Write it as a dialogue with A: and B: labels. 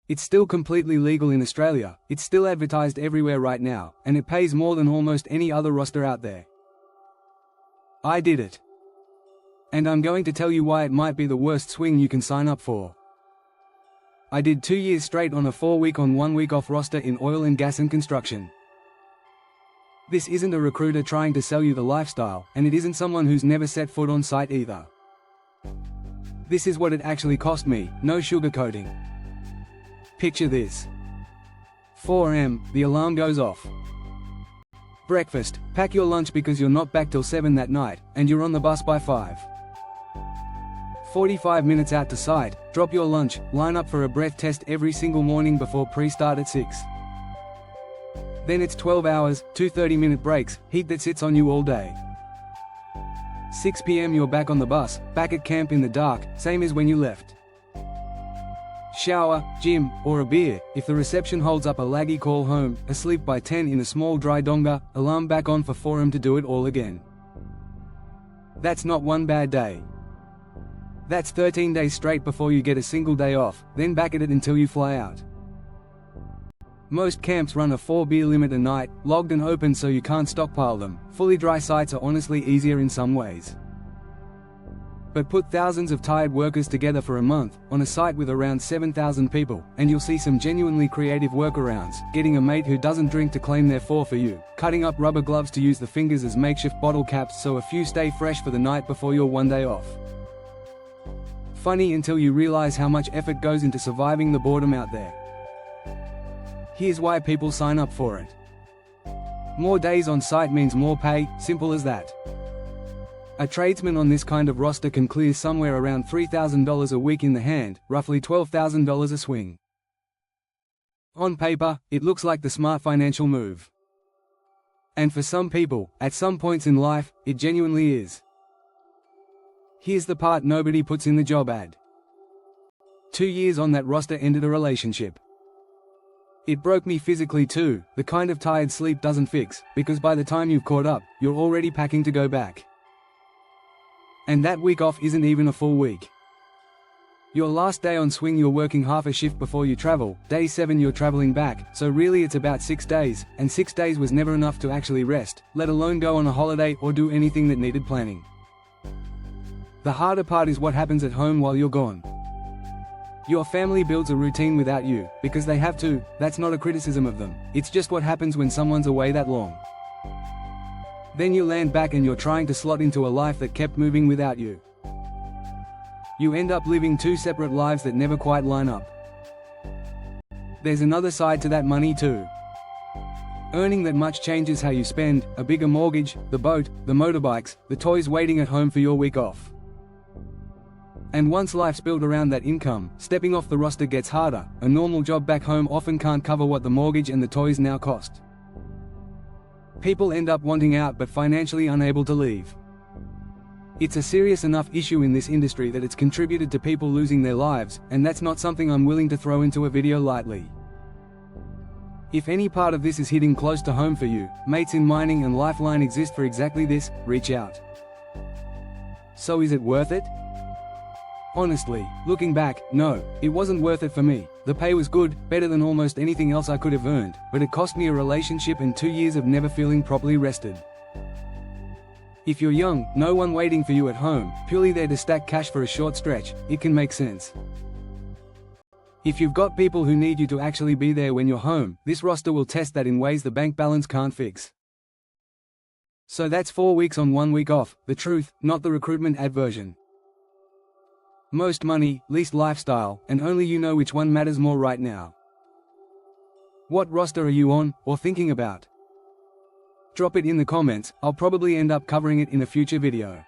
A: It's still completely legal in Australia, it's still advertised everywhere right now, and it pays more than almost any other roster out there. I did it. And I'm going to tell you why it might be the worst swing you can sign up for. I did 2 years straight on a 4-week on 1-week off roster in oil and gas and construction. This isn't a recruiter trying to sell you the lifestyle, and it isn't someone who's never set foot on site either. This is what it actually cost me, no sugarcoating. Picture this. 4 am, the alarm goes off. Breakfast, pack your lunch because you're not back till 7 that night, and you're on the bus by 5. 45 minutes out to site, drop your lunch, line up for a breath test every single morning before pre-start at 6. Then it's 12 hours, 2 30-minute breaks, heat that sits on you all day. 6 p.m. you're back on the bus, back at camp in the dark, same as when you left. Shower, gym, or a beer, if the reception holds up a laggy call home, asleep by 10 in a small dry donga, alarm back on for 4 am to do it all again. That's not one bad day. That's 13 days straight before you get a single day off, then back at it until you fly out. Most camps run a 4-beer limit a night, logged and open so you can't stockpile them. Fully dry sites are honestly easier in some ways. But put thousands of tired workers together for a month, on a site with around 7,000 people, and you'll see some genuinely creative workarounds, getting a mate who doesn't drink to claim their 4 for you, cutting up rubber gloves to use the fingers as makeshift bottle caps so a few stay fresh for the night before your 1 day off. Funny until you realize how much effort goes into surviving the boredom out there. Here's why people sign up for it. More days on site means more pay, simple as that. A tradesman on this kind of roster can clear somewhere around $3,000 a week in the hand, roughly $12,000 a swing. On paper, it looks like the smart financial move. And for some people, at some points in life, it genuinely is. Here's the part nobody puts in the job ad. 2 years on that roster ended a relationship. It broke me physically too, the kind of tired sleep doesn't fix, because by the time you've caught up, you're already packing to go back. And that week off isn't even a full week. Your last day on swing you're working half a shift before you travel, day 7 you're traveling back, so really it's about 6 days, and 6 days was never enough to actually rest, let alone go on a holiday or do anything that needed planning. The harder part is what happens at home while you're gone. Your family builds a routine without you, because they have to. That's not a criticism of them, it's just what happens when someone's away that long. Then you land back and you're trying to slot into a life that kept moving without you. You end up living 2 separate lives that never quite line up. There's another side to that money too. Earning that much changes how you spend, a bigger mortgage, the boat, the motorbikes, the toys waiting at home for your week off. And once life's built around that income, stepping off the roster gets harder. A normal job back home often can't cover what the mortgage and the toys now cost. People end up wanting out but financially unable to leave. It's a serious enough issue in this industry that it's contributed to people losing their lives, and that's not something I'm willing to throw into a video lightly. If any part of this is hitting close to home for you, mates in mining and Lifeline exist for exactly this, reach out. So is it worth it? Honestly, looking back, no, it wasn't worth it for me. The pay was good, better than almost anything else I could have earned, but it cost me a relationship and 2 years of never feeling properly rested. If you're young, no one waiting for you at home, purely there to stack cash for a short stretch, it can make sense. If you've got people who need you to actually be there when you're home, this roster will test that in ways the bank balance can't fix. So that's 4 weeks on 1 week off, the truth, not the recruitment ad version. Most money, least lifestyle, and only you know which one matters more right now. What roster are you on, or thinking about? Drop it in the comments, I'll probably end up covering it in a future video.